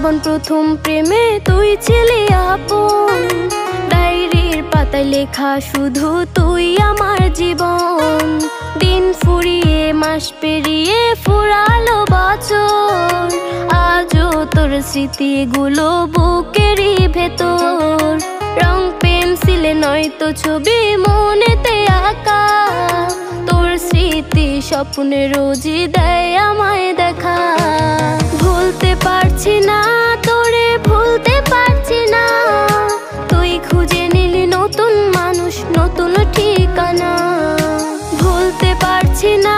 জীবন প্রথম প্রেমে তুই ছিলি আপন, ডায়েরির পাতায় লেখা শুধু তুই আমার জীবন। দিন ফুরিয়ে মাস পেরিয়ে ফুরালো বছর, আজও তোর স্মৃতিগুলো বুকেরই ভেতর। রং পেন্সিলে নয়তো ছবি মনেতে আঁকা, তোর স্মৃতি স্বপ্নে রোজই দেয় আমায় দেখা। ভুলতে পারছি না তোরে, ভুলতে পারছি না, তুই খুঁজে নিলি নতুন মানুষ, নতুন ঠিকানা। ভুলতে পারছি না